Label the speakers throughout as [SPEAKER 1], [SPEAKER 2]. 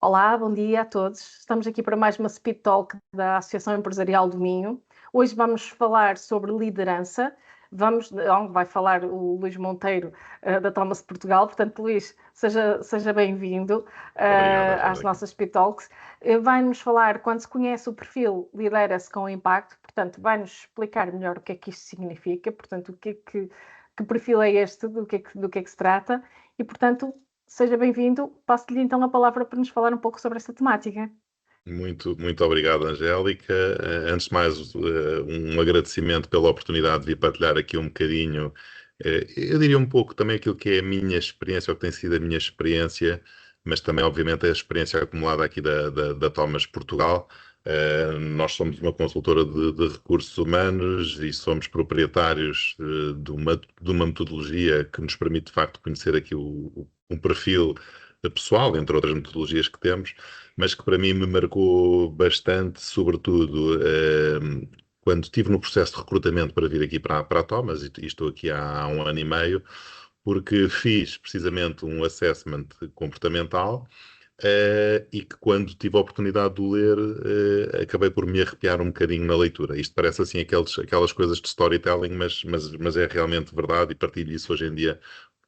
[SPEAKER 1] Olá, bom dia a todos. Estamos aqui para mais uma Speed Talk da Associação Empresarial do Minho. Hoje vamos falar sobre liderança. Onde vai falar o Luís Monteiro, da Thomas Portugal. Portanto, Luís, seja bem-vindo
[SPEAKER 2] Obrigado,
[SPEAKER 1] às
[SPEAKER 2] Angélica.
[SPEAKER 1] nossas Speed Talks. Vai-nos falar, quando se conhece o perfil, lidera-se com impacto. Portanto, vai-nos explicar melhor o que é que isto significa. Portanto, que perfil é este, do que é que se trata. E, portanto, seja bem-vindo. Passo-lhe então a palavra para nos falar um pouco sobre esta temática.
[SPEAKER 2] Muito obrigado, Angélica. Antes de mais, um agradecimento pela oportunidade de vir partilhar aqui um bocadinho, eu diria um pouco também aquilo que é a minha experiência, ou que tem sido a minha experiência, mas também, obviamente, a experiência acumulada aqui da Thomas Portugal. Nós somos uma consultora de recursos humanos e somos proprietários de uma metodologia que nos permite, de facto, conhecer aqui um perfil pessoal, entre outras metodologias que temos, mas que para mim me marcou bastante, sobretudo quando estive no processo de recrutamento para vir aqui para a Thomas, e estou aqui há um ano e meio, porque fiz precisamente um assessment comportamental. E que quando tive a oportunidade de o ler, acabei por me arrepiar um bocadinho na leitura. Isto parece assim aquelas coisas de storytelling, mas é realmente verdade, e partilho isso hoje em dia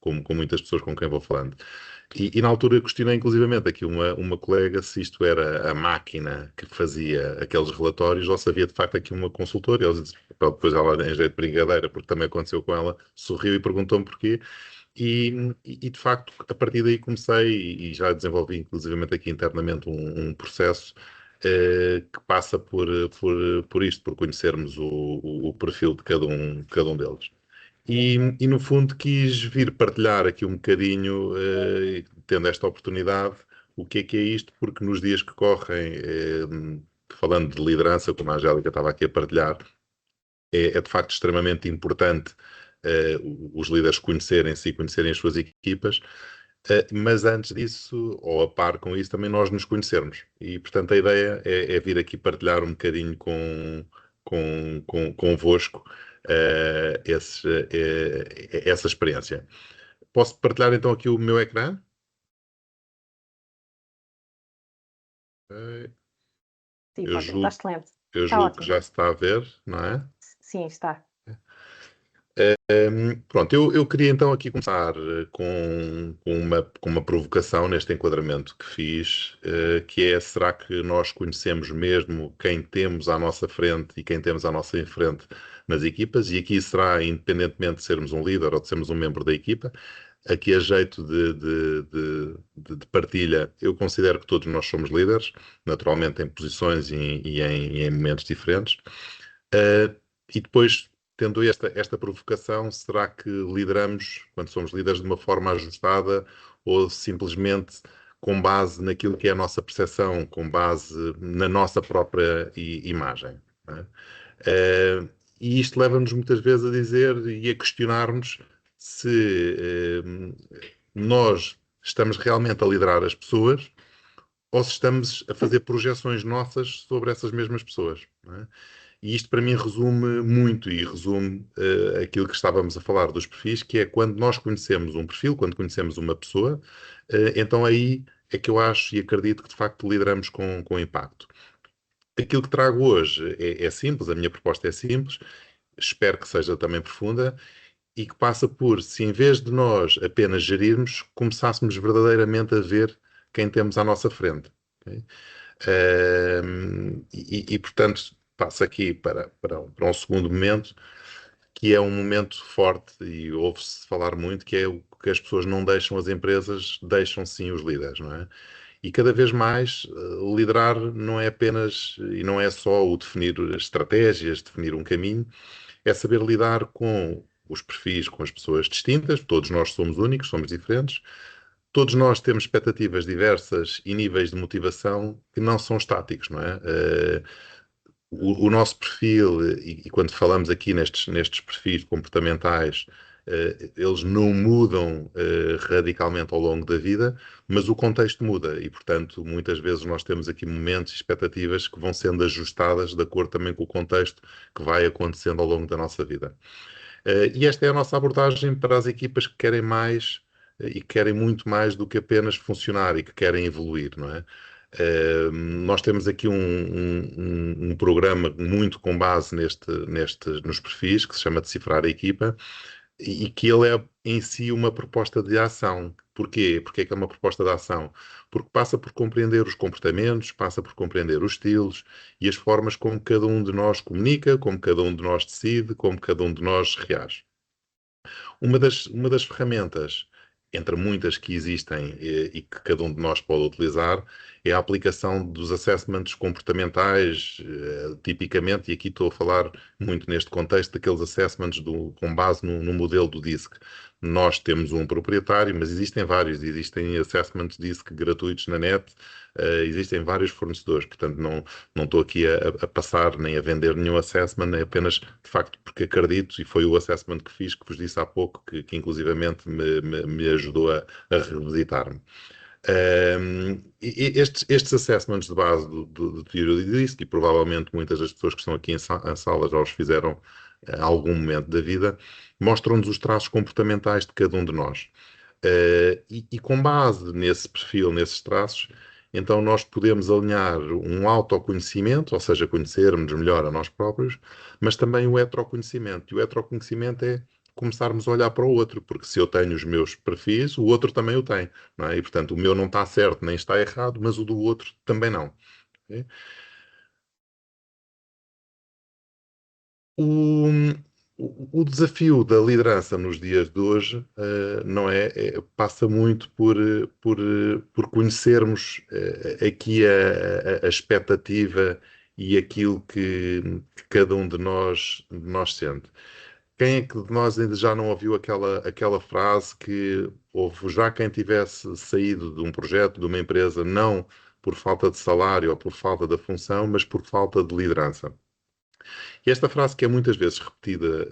[SPEAKER 2] com muitas pessoas com quem vou falando. E na altura eu questionei inclusivamente aqui uma colega se isto era a máquina que fazia aqueles relatórios ou se havia de facto aqui uma consultora. E ela disse, depois ela, em jeito de brincadeira, porque também aconteceu com ela, sorriu e perguntou-me porquê. E, de facto, a partir daí comecei e já desenvolvi inclusivamente aqui internamente um processo que passa por isto, por conhecermos o perfil de cada um deles. E, no fundo quis vir partilhar aqui um bocadinho, tendo esta oportunidade, o que é isto, porque nos dias que correm, falando de liderança, como a Angélica estava aqui a partilhar, é de facto extremamente importante os líderes conhecerem-se e conhecerem as suas equipas, mas antes disso, ou a par com isso, também nós nos conhecermos. E, portanto, a ideia é vir aqui partilhar um bocadinho convosco essa experiência. Posso partilhar então aqui o meu ecrã? Ok.
[SPEAKER 1] Sim,
[SPEAKER 2] Eu
[SPEAKER 1] pode, está
[SPEAKER 2] julgo,
[SPEAKER 1] excelente.
[SPEAKER 2] eu
[SPEAKER 1] Está
[SPEAKER 2] julgo que
[SPEAKER 1] ótimo.
[SPEAKER 2] já se está a ver, não é?
[SPEAKER 1] Sim, está.
[SPEAKER 2] Pronto, eu queria então aqui começar com uma provocação neste enquadramento que fiz, que é: será que nós conhecemos mesmo quem temos à nossa frente e quem temos à nossa frente nas equipas? E aqui será independentemente de sermos um líder ou de sermos um membro da equipa. Aqui a jeito de partilha, eu considero que todos nós somos líderes, naturalmente em posições e em momentos diferentes. E depois, tendo esta provocação, será que lideramos, quando somos líderes, de uma forma ajustada ou simplesmente com base naquilo que é a nossa percepção, com base na nossa própria imagem? Não é? E isto leva-nos muitas vezes a dizer e a questionarmos se nós estamos realmente a liderar as pessoas ou se estamos a fazer projeções nossas sobre essas mesmas pessoas. Não é? E isto para mim resume muito e resume aquilo que estávamos a falar dos perfis, que é quando nós conhecemos um perfil, quando conhecemos uma pessoa, então aí é que eu acho e acredito que de facto lideramos com impacto. Aquilo que trago hoje é simples, a minha proposta é simples, espero que seja também profunda e que passa por, se em vez de nós apenas gerirmos, começássemos verdadeiramente a ver quem temos à nossa frente. Ok? Portanto, passo aqui para um segundo momento, que é um momento forte e ouve-se falar muito, que é o que as pessoas não deixam as empresas, deixam sim os líderes, não é? E cada vez mais liderar não é apenas e não é só o definir estratégias, definir um caminho, é saber lidar com os perfis, com as pessoas distintas. Todos nós somos únicos, somos diferentes. Todos nós temos expectativas diversas e níveis de motivação que não são estáticos, não é? O nosso perfil, e quando falamos aqui nestes perfis comportamentais, eles não mudam radicalmente ao longo da vida, mas o contexto muda e, portanto, muitas vezes nós temos aqui momentos e expectativas que vão sendo ajustadas de acordo também com o contexto que vai acontecendo ao longo da nossa vida. E esta é a nossa abordagem para as equipas que querem mais e que querem muito mais do que apenas funcionar e que querem evoluir, não é? Nós temos aqui um programa muito com base nos perfis, que se chama Decifrar a Equipa, e que ele é em si uma proposta de ação. Porquê? Porque é que é uma proposta de ação? Porque passa por compreender os comportamentos, passa por compreender os estilos e as formas como cada um de nós comunica, como cada um de nós decide, como cada um de nós reage. Uma das ferramentas, entre muitas que existem e que cada um de nós pode utilizar, é a aplicação dos assessments comportamentais, tipicamente, e aqui estou a falar muito neste contexto, daqueles assessments com base no modelo do DISC. Nós temos um proprietário, mas existem vários, existem assessments DISC gratuitos na net, existem vários fornecedores, portanto não estou aqui a passar nem a vender nenhum assessment, é apenas de facto porque acredito, e foi o assessment que fiz, que vos disse há pouco, que inclusivamente me ajudou a revisitar-me. Estes assessments de base do teoria do DISC, e provavelmente muitas das pessoas que estão aqui em sala já os fizeram em algum momento da vida, mostram-nos os traços comportamentais de cada um de nós. E com base nesse perfil, nesses traços, então nós podemos alinhar um autoconhecimento, ou seja, conhecermos melhor a nós próprios, mas também o heteroconhecimento. E o heteroconhecimento é começarmos a olhar para o outro, porque se eu tenho os meus perfis, o outro também o tem, não é? E, portanto, o meu não está certo nem está errado, mas o do outro também não. Ok? O, o desafio da liderança nos dias de hoje, não passa muito por conhecermos aqui a expectativa e aquilo que cada um de nós sente. Quem é que de nós ainda já não ouviu aquela frase que houve já quem tivesse saído de um projeto, de uma empresa, não por falta de salário ou por falta da função, mas por falta de liderança? E esta frase, que é muitas vezes repetida,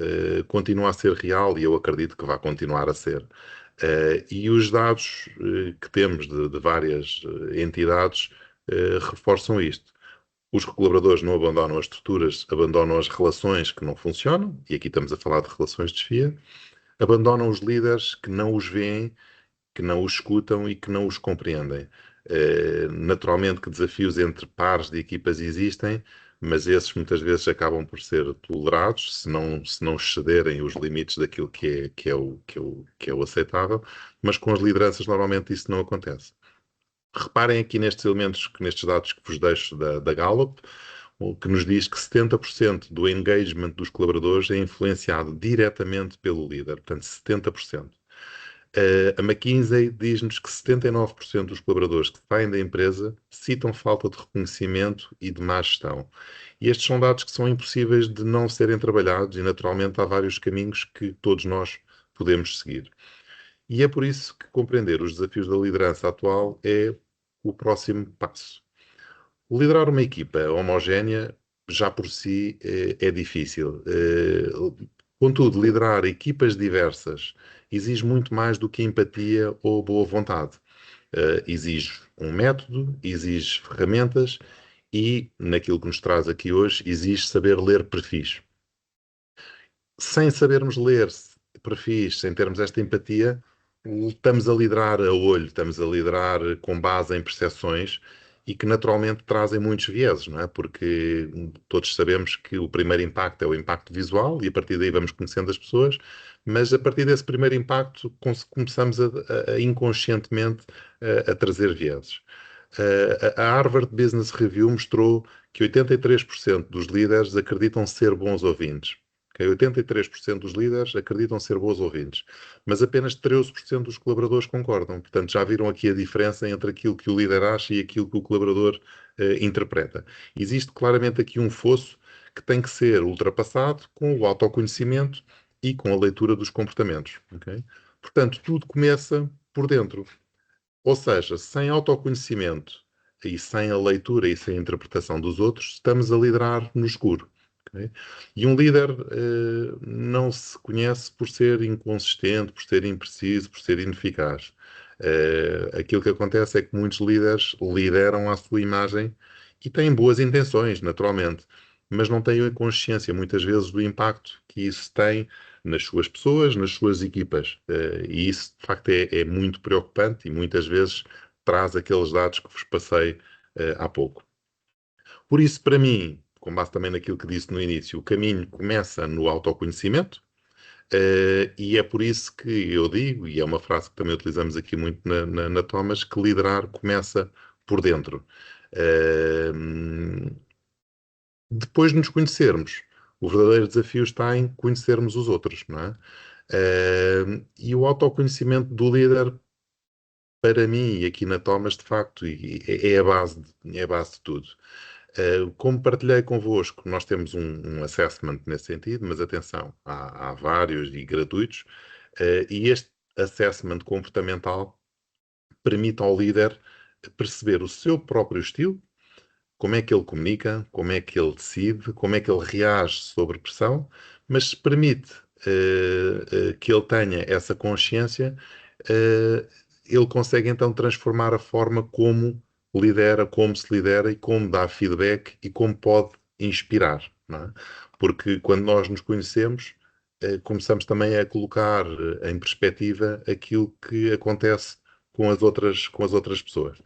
[SPEAKER 2] continua a ser real e eu acredito que vai continuar a ser. E os dados que temos de várias entidades reforçam isto. Os colaboradores não abandonam as estruturas, abandonam as relações que não funcionam, e aqui estamos a falar de relações de chefia, abandonam os líderes que não os veem, que não os escutam e que não os compreendem. Naturalmente que desafios entre pares de equipas existem, mas esses muitas vezes acabam por ser tolerados, se não excederem os limites daquilo que é o aceitável, mas com as lideranças normalmente isso não acontece. Reparem aqui nestes elementos, nestes dados que vos deixo da Gallup, o que nos diz que 70% do engagement dos colaboradores é influenciado diretamente pelo líder, portanto 70%. A McKinsey diz-nos que 79% dos colaboradores que saem da empresa citam falta de reconhecimento e de má gestão. E estes são dados que são impossíveis de não serem trabalhados e, naturalmente, há vários caminhos que todos nós podemos seguir. E é por isso que compreender os desafios da liderança atual é o próximo passo. Liderar uma equipa homogénea já por si é difícil. Contudo, liderar equipas diversas exige muito mais do que empatia ou boa vontade. Exige um método, exige ferramentas e, naquilo que nos traz aqui hoje, exige saber ler perfis. Sem sabermos ler perfis, sem termos esta empatia, estamos a liderar a olho, estamos a liderar com base em percepções e que naturalmente trazem muitos vieses, não é? Porque todos sabemos que o primeiro impacto é o impacto visual e a partir daí vamos conhecendo as pessoas, mas a partir desse primeiro impacto começamos a inconscientemente a trazer vieses. A Harvard Business Review mostrou que 83% dos líderes acreditam ser bons ouvintes. Okay? 83% dos líderes acreditam ser bons ouvintes, mas apenas 13% dos colaboradores concordam. Portanto, já viram aqui a diferença entre aquilo que o líder acha e aquilo que o colaborador interpreta. Existe claramente aqui um fosso que tem que ser ultrapassado com o autoconhecimento e com a leitura dos comportamentos. Okay? Portanto, tudo começa por dentro. Ou seja, sem autoconhecimento e sem a leitura e sem a interpretação dos outros, estamos a liderar no escuro. Okay? E um líder não se conhece por ser inconsistente, por ser impreciso, por ser ineficaz. Aquilo que acontece é que muitos líderes lideram à sua imagem e têm boas intenções, naturalmente, mas não têm a consciência, muitas vezes, do impacto que isso tem nas suas pessoas, nas suas equipas. E isso, de facto, é muito preocupante e muitas vezes traz aqueles dados que vos passei há pouco. Por isso, para mim, com base também naquilo que disse no início, o caminho começa no autoconhecimento. E é por isso que eu digo, e é uma frase que também utilizamos aqui muito na Thomas, que liderar começa por dentro. Depois de nos conhecermos, o verdadeiro desafio está em conhecermos os outros, não é? E o autoconhecimento do líder, para mim, e aqui na Thomas, de facto, é a base de tudo. Como partilhei convosco, nós temos um assessment nesse sentido, mas atenção, há vários e gratuitos, e este assessment comportamental permite ao líder perceber o seu próprio estilo, como é que ele comunica, como é que ele decide, como é que ele reage sobre pressão, mas se permite que ele tenha essa consciência, uh, ele consegue então transformar a forma como lidera, como se lidera e como dá feedback e como pode inspirar, não é? Porque quando nós nos conhecemos, começamos também a colocar em perspectiva aquilo que acontece com as outras pessoas.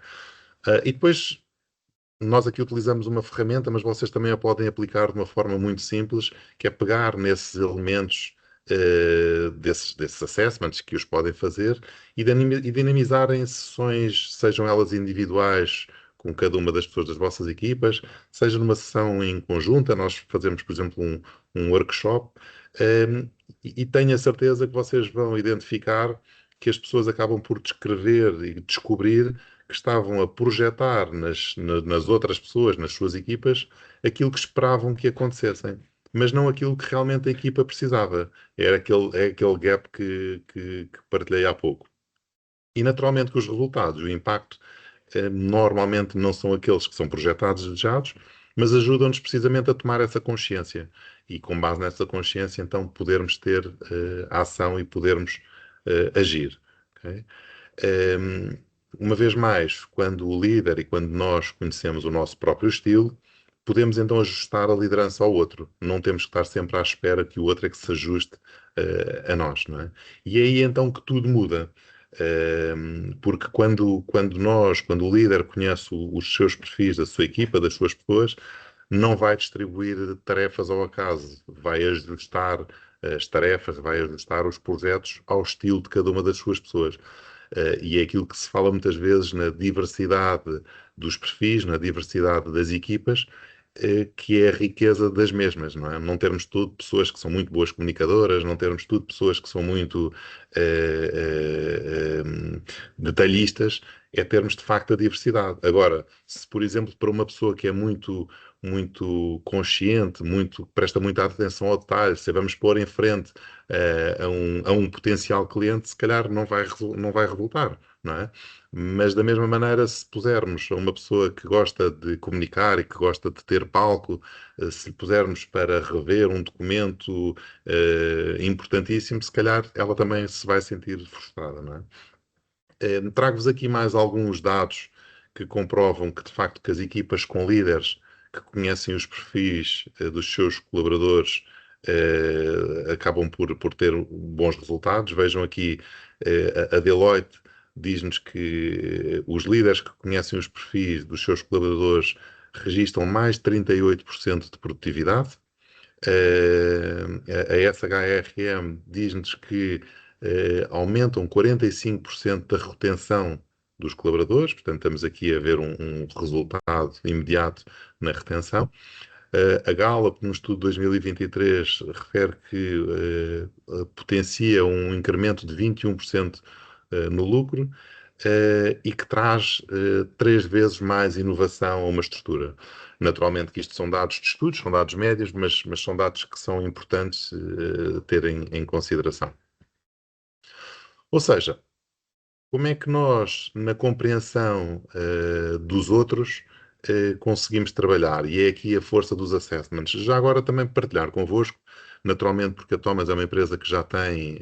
[SPEAKER 2] E depois nós aqui utilizamos uma ferramenta, mas vocês também a podem aplicar de uma forma muito simples, que é pegar nesses elementos desses assessments que os podem fazer e dinamizarem sessões, sejam elas individuais com cada uma das pessoas das vossas equipas, seja numa sessão em conjunta, nós fazemos, por exemplo, um workshop, e tenho a certeza que vocês vão identificar que as pessoas acabam por descrever e descobrir que estavam a projetar nas outras pessoas, nas suas equipas, aquilo que esperavam que acontecessem, mas não aquilo que realmente a equipa precisava. É aquele gap que partilhei há pouco. E naturalmente que os resultados, o impacto, normalmente não são aqueles que são projetados e desejados, mas ajudam-nos precisamente a tomar essa consciência. E com base nessa consciência, então, podermos ter a ação e podermos agir. Okay? Uma vez mais, quando o líder e quando nós conhecemos o nosso próprio estilo, podemos então ajustar a liderança ao outro. Não temos que estar sempre à espera que o outro é que se ajuste a nós, não é? E é aí então que tudo muda. Porque quando o líder conhece os seus perfis, da sua equipa, das suas pessoas, não vai distribuir tarefas ao acaso, vai ajustar as tarefas, vai ajustar os projetos ao estilo de cada uma das suas pessoas. E é aquilo que se fala muitas vezes na diversidade dos perfis, na diversidade das equipas, que é a riqueza das mesmas, não é? Não termos tudo pessoas que são muito boas comunicadoras, não termos tudo pessoas que são muito detalhistas, é termos de facto a diversidade. Agora, se por exemplo para uma pessoa que é muito consciente, presta muita atenção ao detalhe, se a vamos pôr em frente a um potencial cliente, se calhar não vai resultar, não é? Mas da mesma maneira, se pusermos a uma pessoa que gosta de comunicar e que gosta de ter palco, se lhe pusermos para rever um documento importantíssimo, se calhar ela também se vai sentir frustrada, não é? Trago-vos aqui mais alguns dados que comprovam que, de facto, que as equipas com líderes que conhecem os perfis dos seus colaboradores acabam por ter bons resultados. Vejam aqui, a Deloitte diz-nos que os líderes que conhecem os perfis dos seus colaboradores registram mais de 38% de produtividade. A SHRM diz-nos que aumentam 45% da retenção dos colaboradores, portanto estamos aqui a ver um resultado imediato na retenção. A Gallup, no estudo de 2023, refere que potencia um incremento de 21% no lucro e que traz 3 vezes mais inovação a uma estrutura. Naturalmente que isto são dados de estudos, são dados médios, mas são dados que são importantes terem em consideração. Ou seja, como é que nós, na compreensão dos outros, conseguimos trabalhar? E é aqui a força dos assessments. Já agora também partilhar convosco, naturalmente porque a Thomas é uma empresa que já tem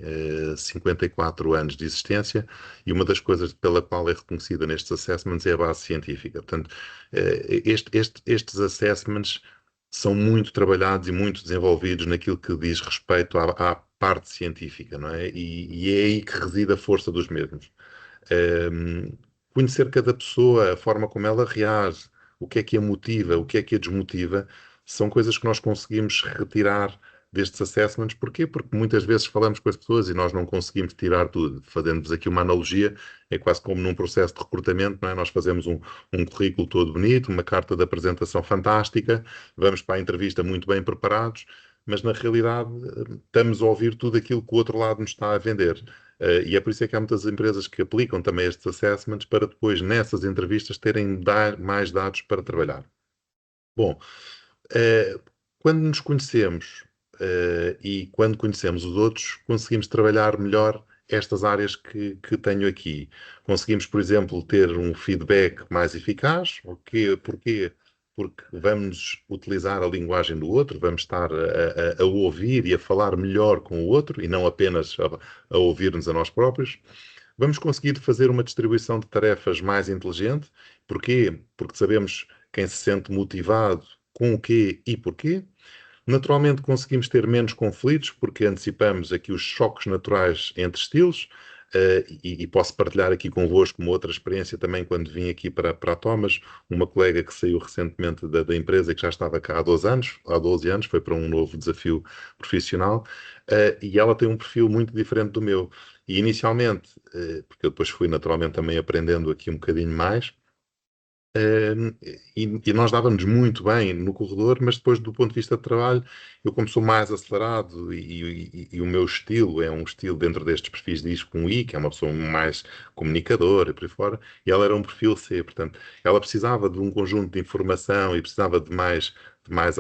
[SPEAKER 2] 54 anos de existência e uma das coisas pela qual é reconhecida nestes assessments é a base científica. Portanto, estes assessments são muito trabalhados e muito desenvolvidos naquilo que diz respeito parte científica, não é? E é aí que reside a força dos mesmos. Um, Conhecer cada pessoa, a forma como ela reage, o que é que a motiva, o que é que a desmotiva, são coisas que nós conseguimos retirar destes assessments. Porquê? Porque muitas vezes falamos com as pessoas e nós não conseguimos tirar tudo. Fazendo-vos aqui uma analogia, é quase como num processo de recrutamento, não é? Nós fazemos um currículo todo bonito, uma carta de apresentação fantástica, vamos para a entrevista muito bem preparados, mas na realidade estamos a ouvir tudo aquilo que o outro lado nos está a vender. E é por isso é que há muitas empresas que aplicam também estes assessments para depois, nessas entrevistas, terem mais dados para trabalhar. Bom, uh, quando nos conhecemos e quando conhecemos os outros, conseguimos trabalhar melhor estas áreas que tenho aqui. Conseguimos, por exemplo, ter um feedback mais eficaz. Porquê? Porque vamos utilizar a linguagem do outro, vamos estar a ouvir e a falar melhor com o outro e não apenas a ouvir-nos a nós próprios. Vamos conseguir fazer uma distribuição de tarefas mais inteligente. Porquê? Porque sabemos quem se sente motivado com o quê e porquê. Naturalmente conseguimos ter menos conflitos, porque antecipamos aqui os choques naturais entre estilos, e posso partilhar aqui convosco uma outra experiência também quando vim aqui para a Thomas, uma colega que saiu recentemente da empresa e que já estava cá há 12 anos, foi para um novo desafio profissional, e ela tem um perfil muito diferente do meu. E inicialmente, porque eu depois fui naturalmente também aprendendo aqui um bocadinho mais, e nós dávamos muito bem no corredor, mas depois, do ponto de vista de trabalho, eu, como sou mais acelerado e o meu estilo é um estilo dentro destes perfis de I com I, que é uma pessoa mais comunicadora e por aí fora, e ela era um perfil C, portanto, ela precisava de um conjunto de informação e precisava de mais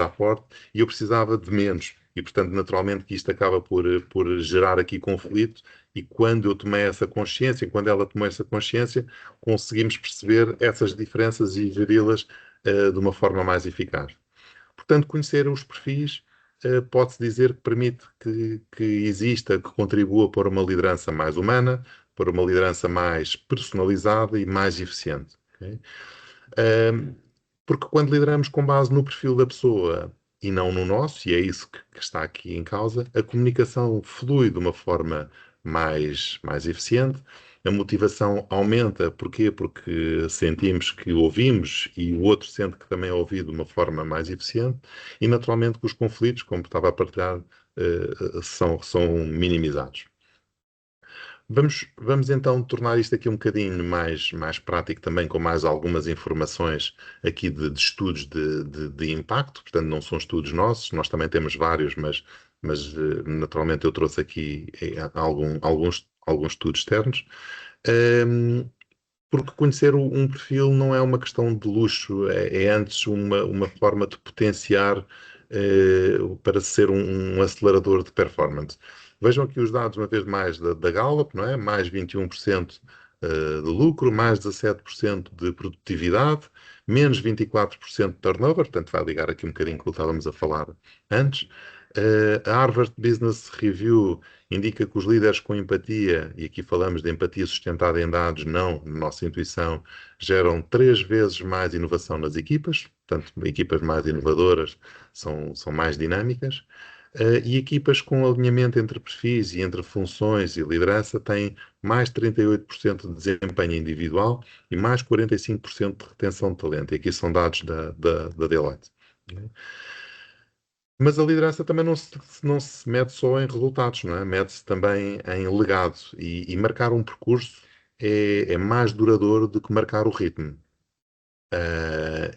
[SPEAKER 2] aporte, e eu precisava de menos. E, portanto, naturalmente que isto acaba por gerar aqui conflito, e quando eu tomei essa consciência, quando ela tomou essa consciência, conseguimos perceber essas diferenças e geri-las de uma forma mais eficaz. Portanto, conhecer os perfis pode-se dizer que permite que exista, que contribua para uma liderança mais humana, para uma liderança mais personalizada e mais eficiente. Okay? Porque quando lideramos com base no perfil da pessoa e não no nosso, e é isso que está aqui em causa, a comunicação flui de uma forma mais eficiente, a motivação aumenta. Porquê? Porque sentimos que ouvimos e o outro sente que também é ouvido de uma forma mais eficiente, e naturalmente que os conflitos, como estava a partilhar, são minimizados. Vamos então tornar isto aqui um bocadinho mais prático também, com mais algumas informações aqui de estudos de impacto. Portanto, não são estudos nossos, nós também temos vários, mas naturalmente eu trouxe aqui alguns estudos externos. Porque conhecer um perfil não é uma questão de luxo, é antes uma forma de potenciar para ser um acelerador de performance. Vejam aqui os dados, uma vez mais, da Gallup, não é? Mais 21% de lucro, mais 17% de produtividade, menos 24% de turnover, portanto vai ligar aqui um bocadinho com o que estávamos a falar antes. A Harvard Business Review indica que os líderes com empatia, e aqui falamos de empatia sustentada em dados, não na nossa intuição, geram 3 vezes mais inovação nas equipas, portanto, equipas mais inovadoras são mais dinâmicas, e equipas com alinhamento entre perfis e entre funções e liderança têm mais 38% de desempenho individual e mais 45% de retenção de talento. E aqui são dados da Deloitte. Mas a liderança também não se mede só em resultados, não é? Mede-se também em legado. E marcar um percurso é mais duradouro do que marcar o ritmo.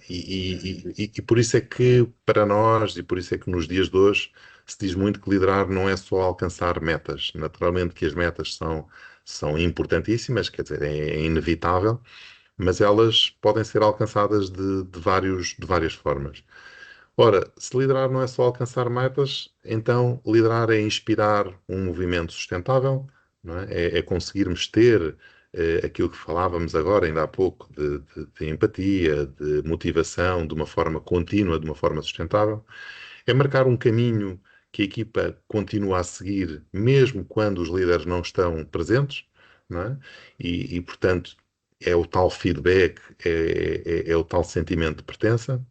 [SPEAKER 2] E por isso é que, para nós, e por isso é que nos dias de hoje, se diz muito que liderar não é só alcançar metas. Naturalmente que as metas são importantíssimas, quer dizer, é inevitável, mas elas podem ser alcançadas de várias formas. Ora, se liderar não é só alcançar metas, então liderar é inspirar um movimento sustentável, não é? É conseguirmos ter aquilo que falávamos agora, ainda há pouco, de empatia, de motivação, de uma forma contínua, de uma forma sustentável. É marcar um caminho que a equipa continua a seguir, mesmo quando os líderes não estão presentes, não é? Portanto, é o tal feedback, é o tal sentimento de pertença.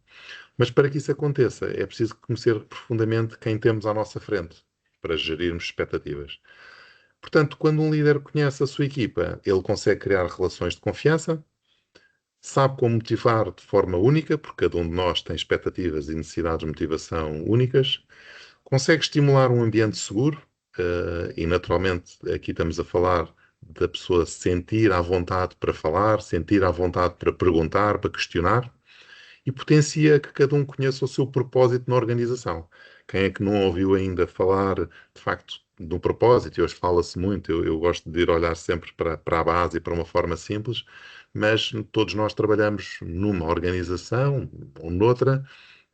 [SPEAKER 2] Mas para que isso aconteça, é preciso conhecer profundamente quem temos à nossa frente. para gerirmos expectativas. Portanto, quando um líder conhece a sua equipa, ele consegue criar relações de confiança, sabe como motivar de forma única, porque cada um de nós tem expectativas e necessidades de motivação únicas, consegue estimular um ambiente seguro, e naturalmente aqui estamos a falar da pessoa sentir à vontade para falar, sentir à vontade para perguntar, para questionar, e potencia que cada um conheça o seu propósito na organização. Quem é que não ouviu ainda falar, de facto, do propósito? E hoje fala-se muito, eu gosto de ir olhar sempre para a base e para uma forma simples, mas todos nós trabalhamos numa organização ou noutra,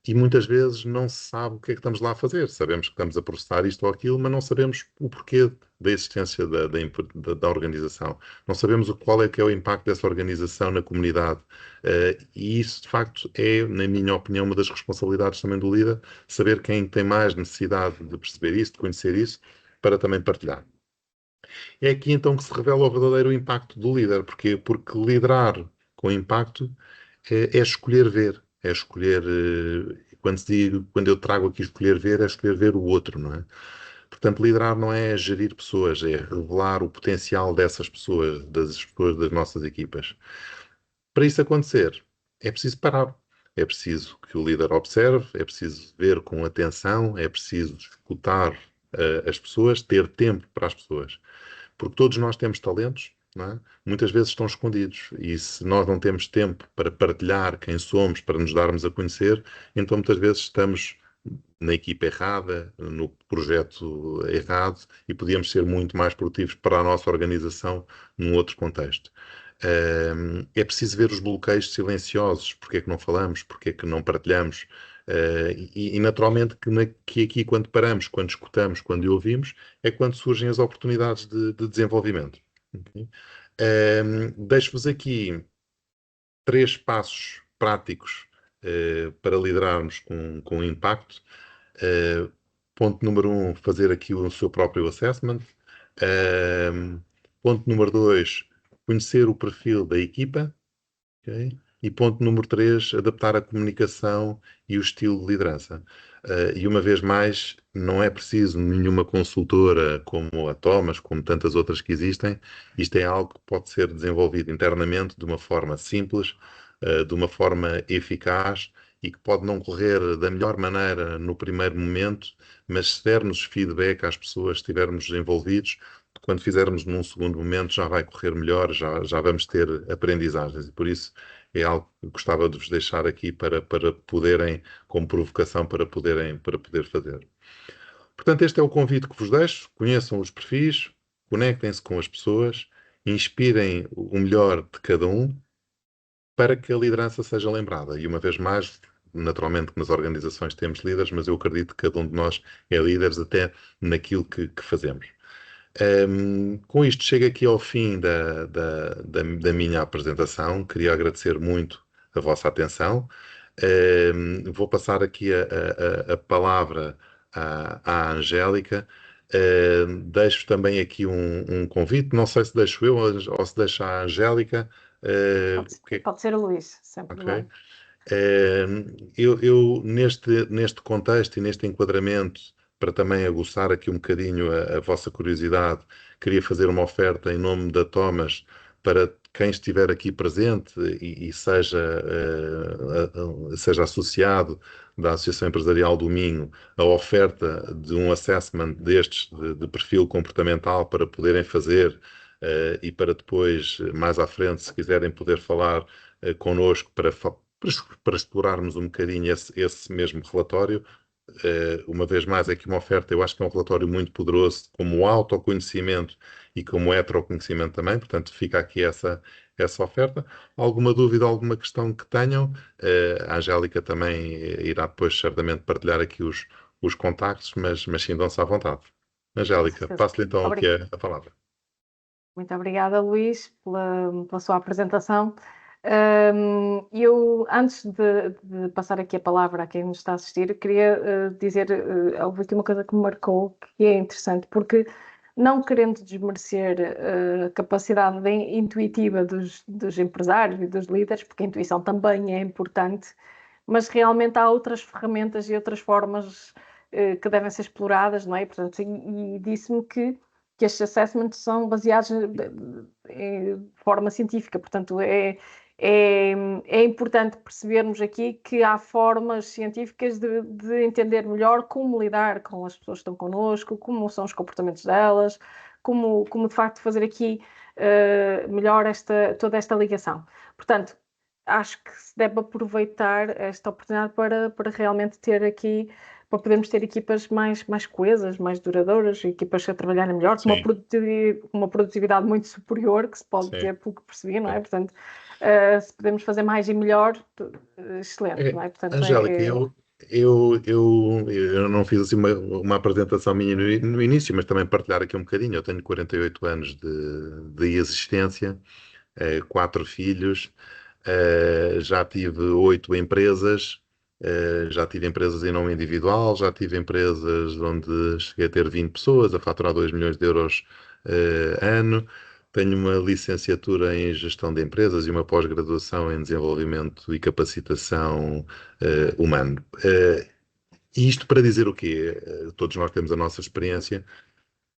[SPEAKER 2] e muitas vezes não se sabe o que é que estamos lá a fazer. Sabemos que estamos a processar isto ou aquilo, mas não sabemos o porquê da existência da organização. Não sabemos qual é que é o impacto dessa organização na comunidade. E isso, de facto, é, na minha opinião, uma das responsabilidades também do líder, saber quem tem mais necessidade de perceber isso, de conhecer isso, para também partilhar. É aqui então que se revela o verdadeiro impacto do líder. Porquê? Porque liderar com impacto é escolher ver, é escolher, quando eu trago aqui escolher ver, é escolher ver o outro, não é? Portanto, liderar não é gerir pessoas, é revelar o potencial dessas pessoas, das pessoas das nossas equipas. Para isso acontecer, é preciso parar. É preciso que o líder observe, é preciso ver com atenção, é preciso escutar as pessoas, ter tempo para as pessoas. Porque todos nós temos talentos, não é? Muitas vezes estão escondidos. E se nós não temos tempo para partilhar quem somos, para nos darmos a conhecer, então muitas vezes estamos na equipa errada, no projeto errado, e podíamos ser muito mais produtivos para a nossa organização num outro contexto. É preciso ver os bloqueios silenciosos, porque é que não falamos, porque é que não partilhamos, e naturalmente que aqui quando paramos, quando escutamos, quando ouvimos, é quando surgem as oportunidades de desenvolvimento. Okay? Deixo-vos aqui 3 passos práticos para liderarmos com impacto. Ponto número 1, fazer aqui o seu próprio assessment. Ponto número 2, conhecer o perfil da equipa. Okay? E ponto número 3, adaptar a comunicação e o estilo de liderança. E uma vez mais, não é preciso nenhuma consultora como a Thomas, como tantas outras que existem. Isto é algo que pode ser desenvolvido internamente de uma forma simples, de uma forma eficaz e que pode não correr da melhor maneira no primeiro momento, mas se dermos feedback às pessoas, se estivermos envolvidos, quando fizermos num segundo momento já vai correr melhor, já vamos ter aprendizagens. E por isso é algo que gostava de vos deixar aqui para poderem, como provocação, para poder fazer. Portanto, este é o convite que vos deixo. Conheçam os perfis, conectem-se com as pessoas, inspirem o melhor de cada um para que a liderança seja lembrada. E uma vez mais, naturalmente que nas organizações temos líderes, mas eu acredito que cada um de nós é líderes até naquilo que fazemos. Com isto chego aqui ao fim da minha apresentação. Queria agradecer muito a vossa atenção. Vou passar aqui a palavra à Angélica. Deixo também aqui um convite. Não sei se deixo eu ou se deixo a Angélica.
[SPEAKER 1] Pode ser o Luís, sem problema.
[SPEAKER 2] Eu neste contexto e neste enquadramento, para também aguçar aqui um bocadinho a vossa curiosidade, queria fazer uma oferta em nome da Thomas para quem estiver aqui presente e seja associado da Associação Empresarial do Minho, a oferta de um assessment destes de perfil comportamental para poderem fazer e para depois, mais à frente, se quiserem poder falar connosco para explorarmos um bocadinho esse mesmo relatório. Uma vez mais, aqui uma oferta, eu acho que é um relatório muito poderoso, como autoconhecimento e como heteroconhecimento também, portanto fica aqui essa oferta. Alguma dúvida, alguma questão que tenham, a Angélica também irá depois certamente partilhar aqui os contactos, mas sintam-se à vontade. Angélica, passo-lhe então aqui a palavra.
[SPEAKER 1] Muito obrigada, Luís, pela sua apresentação. Eu, antes de passar aqui a palavra a quem nos está a assistir, queria dizer a última coisa que me marcou, que é interessante, porque não querendo desmerecer a capacidade intuitiva dos empresários e dos líderes, porque a intuição também é importante, mas realmente há outras ferramentas e outras formas que devem ser exploradas, não é? Portanto, e disse-me que estes assessments são baseados de forma científica, portanto, é importante percebermos aqui que há formas científicas de entender melhor como lidar com as pessoas que estão connosco, como são os comportamentos delas, como de facto fazer aqui melhor toda esta ligação. Portanto, acho que se deve aproveitar esta oportunidade para realmente ter aqui, para podermos ter equipas mais coesas, mais duradouras, equipas a trabalharem melhor, com uma produtividade muito superior, que se pode dizer pelo que percebi, não é? Portanto, se podemos fazer mais e melhor, excelente, não é? Portanto,
[SPEAKER 2] Angélica, eu não fiz assim uma apresentação minha no início, mas também partilhar aqui um bocadinho. Eu tenho 48 anos de existência, 4 filhos, já tive 8 empresas, já tive empresas em nome individual, já tive empresas onde cheguei a ter 20 pessoas, a faturar 2 milhões de euros ano. Tenho uma licenciatura em gestão de empresas e uma pós-graduação em desenvolvimento e capacitação humano. E isto para dizer o quê? Todos nós temos a nossa experiência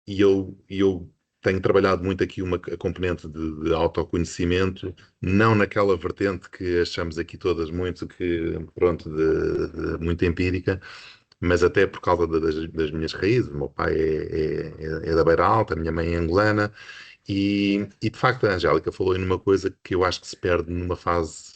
[SPEAKER 2] e eu tenho trabalhado muito aqui a componente de autoconhecimento, não naquela vertente que achamos aqui todas muito, pronto, muito empírica, mas até por causa das minhas raízes. O meu pai é da Beira Alta, a minha mãe é angolana, e de facto a Angélica falou em uma coisa que eu acho que se perde numa fase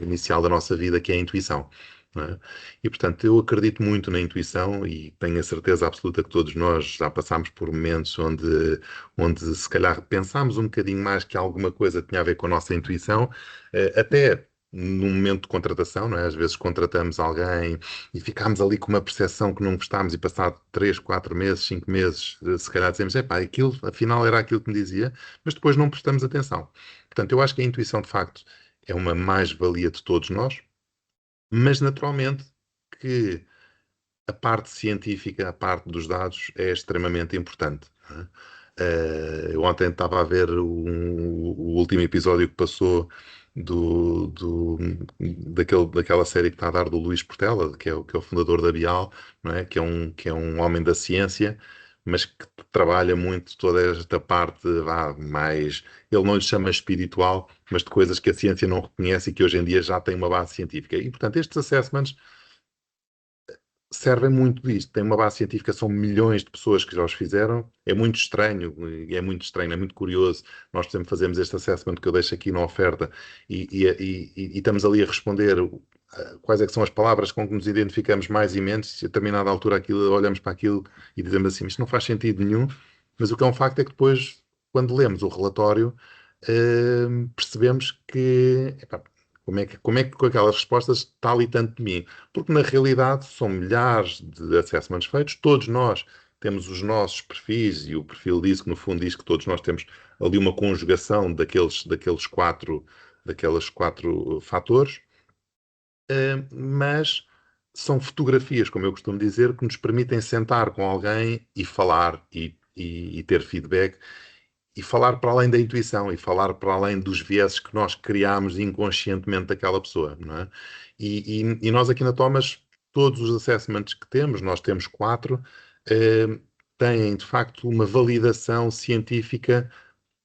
[SPEAKER 2] inicial da nossa vida, que é a intuição. Não é? E portanto eu acredito muito na intuição e tenho a certeza absoluta que todos nós já passámos por momentos onde se calhar pensámos um bocadinho mais que alguma coisa tinha a ver com a nossa intuição, até num momento de contratação, não é? Às vezes contratamos alguém e ficámos ali com uma percepção que não gostámos e passado 3, 4 meses, 5 meses, se calhar dizemos, aquilo, afinal era aquilo que me dizia, mas depois não prestamos atenção. Portanto, eu acho que a intuição, de facto, é uma mais-valia de todos nós, mas naturalmente que a parte científica, a parte dos dados é extremamente importante. Não é? Eu ontem estava a ver o último episódio que passou daquela série que está a dar do Luís Portela, que é o fundador da Bial, não é? Que é um homem da ciência, mas que trabalha muito toda esta parte mais, ele não lhe chama espiritual, mas de coisas que a ciência não reconhece e que hoje em dia já tem uma base científica. E, portanto, estes assessments servem muito disto. Tem uma base científica, são milhões de pessoas que já os fizeram. É muito estranho, é muito curioso. Nós, por exemplo, fazemos este assessment que eu deixo aqui na oferta e estamos ali a responder quais é que são as palavras com que nos identificamos mais e menos. Se a determinada altura olhamos para aquilo e dizemos assim, isto não faz sentido nenhum, mas o que é um facto é que depois, quando lemos o relatório, percebemos que como é que com aquelas respostas está ali tanto de mim? Porque na realidade são milhares de assessments feitos, todos nós temos os nossos perfis e o perfil diz que no fundo diz que todos nós temos ali uma conjugação daqueles quatro fatores, mas são fotografias, como eu costumo dizer, que nos permitem sentar com alguém e falar e ter feedback e falar para além da intuição e falar para além dos vieses que nós criamos inconscientemente daquela pessoa, não é? E nós aqui na Thomas, todos os assessments que temos, nós temos 4, têm de facto uma validação científica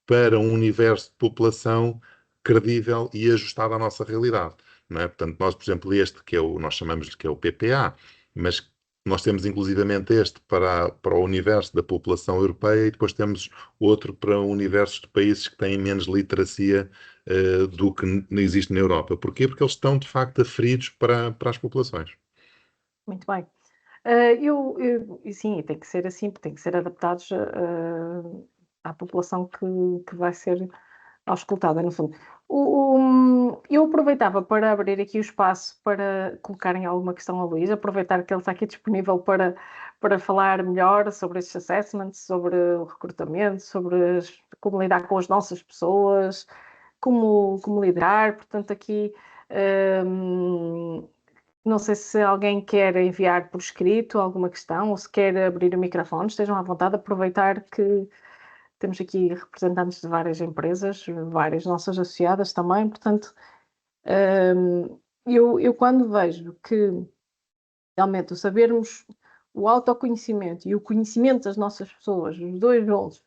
[SPEAKER 2] para um universo de população credível e ajustado à nossa realidade, não é? Portanto, nós, por exemplo, este que nós chamamos de que é o PPA, mas nós temos inclusivamente este para o universo da população europeia e depois temos outro para o universo de países que têm menos literacia do que existe na Europa. Porquê? Porque eles estão, de facto, aferidos para as populações.
[SPEAKER 1] Muito bem. Sim, tem que ser assim, tem que ser adaptados à população que vai ser auscultada, no fundo. Eu aproveitava para abrir aqui o espaço para colocarem alguma questão ao Luís, aproveitar que ele está aqui disponível para falar melhor sobre estes assessments, sobre o recrutamento, sobre como lidar com as nossas pessoas, como liderar. Portanto, aqui não sei se alguém quer enviar por escrito alguma questão ou se quer abrir o microfone, estejam à vontade, aproveitar que temos aqui representantes de várias empresas, várias nossas associadas também, portanto, eu quando vejo que realmente o sabermos o autoconhecimento e o conhecimento das nossas pessoas, os dois juntos,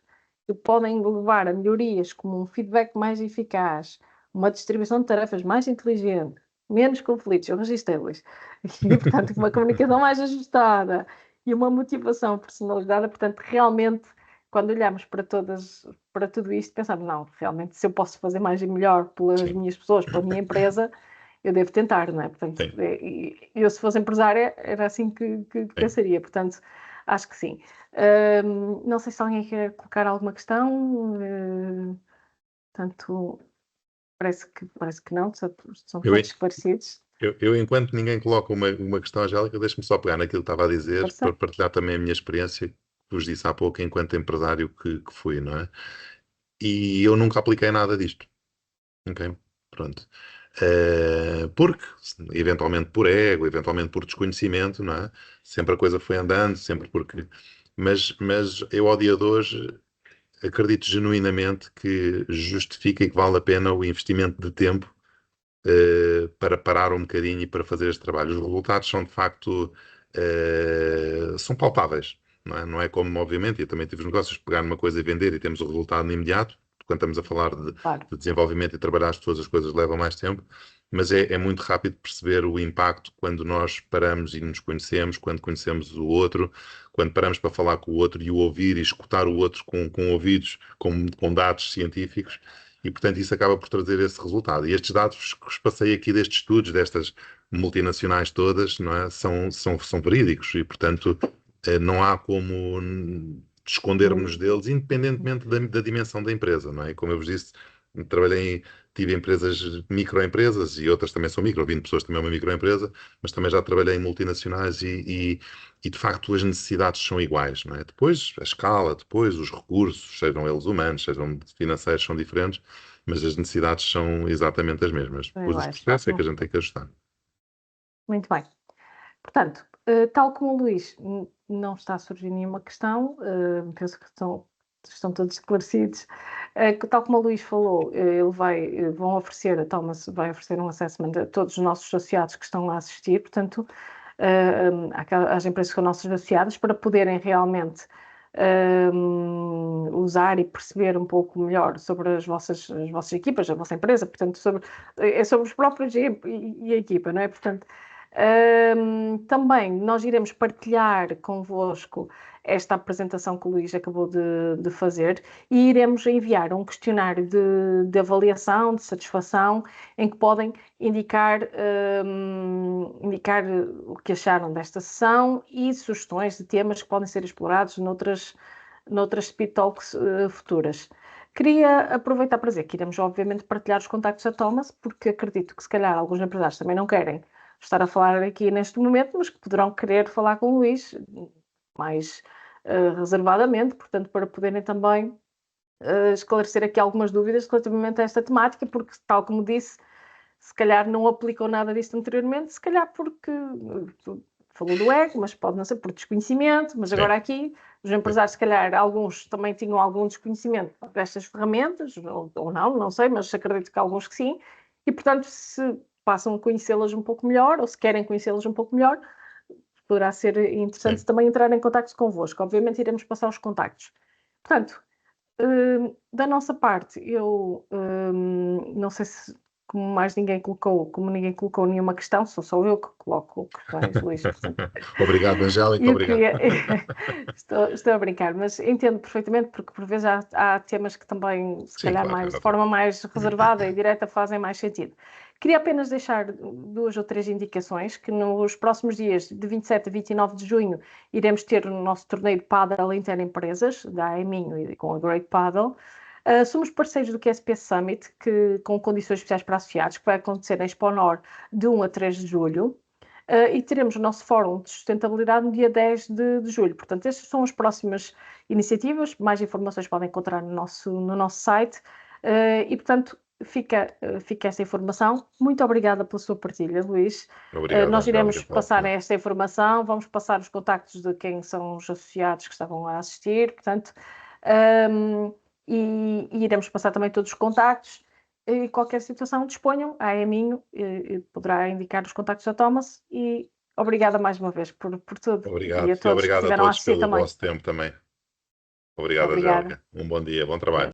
[SPEAKER 1] que podem levar a melhorias como um feedback mais eficaz, uma distribuição de tarefas mais inteligente, menos conflitos, eu registrei-los, e, portanto, uma comunicação mais ajustada e uma motivação personalizada, portanto, realmente, quando olhamos para tudo isto, pensamos, não, realmente, se eu posso fazer mais e melhor pelas minhas pessoas, pela minha empresa, eu devo tentar, não é? Portanto, eu se fosse empresária, era assim que pensaria, portanto, acho que sim. Não sei se alguém quer colocar alguma questão, portanto, parece que não, são todos esclarecidos.
[SPEAKER 2] Eu, enquanto ninguém coloca uma questão, Angélica, deixe-me só pegar naquilo que estava a dizer,
[SPEAKER 1] Força.
[SPEAKER 2] para partilhar também a minha experiência, que vos disse há pouco, enquanto empresário que fui, não é? E eu nunca apliquei nada disto. Ok? Pronto. Porque, eventualmente por ego, eventualmente por desconhecimento, não é? Sempre a coisa foi andando, sempre porque. Mas eu, ao dia de hoje, acredito genuinamente que justifica e que vale a pena o investimento de tempo para parar um bocadinho e para fazer este trabalho. Os resultados são, de facto, são palpáveis. Não é como, obviamente, eu também tive os negócios de pegar numa coisa e vender e temos o resultado no imediato. Quando estamos a falar de desenvolvimento e trabalhar as pessoas, as coisas levam mais tempo. Mas é muito rápido perceber o impacto quando nós paramos e nos conhecemos, quando conhecemos o outro, quando paramos para falar com o outro e o ouvir e escutar o outro com ouvidos, com dados científicos. E, portanto, isso acaba por trazer esse resultado. E estes dados que vos passei aqui destes estudos, destas multinacionais todas, não é? São verídicos e, portanto, não há como escondermos deles, independentemente da dimensão da empresa, não é? Como eu vos disse, tive empresas, microempresas, e outras também são micro, 20 pessoas também é uma microempresa, mas também já trabalhei em multinacionais e de facto as necessidades são iguais, não é? Depois a escala, depois os recursos, sejam eles humanos, sejam financeiros, são diferentes, mas as necessidades são exatamente as mesmas. Depois os processos é que a gente tem que ajustar.
[SPEAKER 1] Muito bem. Portanto, tal como o Luís, não está a surgir nenhuma questão, penso que estão todos esclarecidos. Tal como o Luís falou, vão oferecer, a Thomas vai oferecer um assessment a todos os nossos associados que estão a assistir, portanto, às empresas que são nossas associadas, para poderem realmente usar e perceber um pouco melhor sobre as vossas equipas, a vossa empresa, portanto, sobre os próprios e a equipa, não é? Portanto, também nós iremos partilhar convosco esta apresentação que o Luís acabou de fazer e iremos enviar um questionário de avaliação, de satisfação, em que podem indicar o que acharam desta sessão e sugestões de temas que podem ser explorados noutras Speed Talks futuras. Queria aproveitar para dizer que iremos obviamente partilhar os contactos da Thomas, porque acredito que se calhar alguns empresários também não querem estar a falar aqui neste momento, mas que poderão querer falar com o Luís mais reservadamente, portanto, para poderem também esclarecer aqui algumas dúvidas relativamente a esta temática, porque, tal como disse, se calhar não aplicou nada disto anteriormente, se calhar porque falou do ego, mas pode não ser por desconhecimento, mas agora aqui, os empresários, se calhar, alguns também tinham algum desconhecimento destas ferramentas, ou não sei, mas acredito que alguns que sim, e, portanto, se passam a conhecê-las um pouco melhor, ou se querem conhecê-las um pouco melhor, poderá ser interessante também entrar em contacto convosco. Obviamente iremos passar os contactos. Portanto, da nossa parte, eu não sei se como ninguém colocou nenhuma questão, sou só eu que coloco questões, Luís.
[SPEAKER 2] Obrigado, Angélica, obrigado.
[SPEAKER 1] Estou a brincar, mas entendo perfeitamente, porque por vezes há temas que também, se calhar, claro, de forma mais reservada e direta, fazem mais sentido. Queria apenas deixar 2 ou 3 indicações, que nos próximos dias, de 27 a 29 de junho, iremos ter o nosso torneio de Paddle Interempresas, da Eminho e com a Great Paddle. Somos parceiros do QSP Summit, com condições especiais para associados, que vai acontecer em Exponor de 1 a 3 de julho. E teremos o nosso fórum de sustentabilidade no dia 10 de julho. Portanto, estas são as próximas iniciativas. Mais informações podem encontrar no nosso site. E, portanto, fica esta informação. Muito obrigada pela sua partilha, Luís.
[SPEAKER 2] Obrigado,
[SPEAKER 1] nós iremos passar esta informação, vamos passar os contactos de quem são os associados que estavam a assistir, portanto, e iremos passar também todos os contactos. E qualquer situação, disponham, a Eminho poderá indicar os contactos da Thomas e Obrigada mais uma vez por tudo.
[SPEAKER 2] Obrigado.
[SPEAKER 1] E a
[SPEAKER 2] E
[SPEAKER 1] todos que
[SPEAKER 2] obrigado a
[SPEAKER 1] estiveram a
[SPEAKER 2] todos
[SPEAKER 1] assistir
[SPEAKER 2] pelo
[SPEAKER 1] também.
[SPEAKER 2] vosso tempo também. Obrigado,
[SPEAKER 1] Obrigada.
[SPEAKER 2] Angélica. Um bom dia, bom trabalho.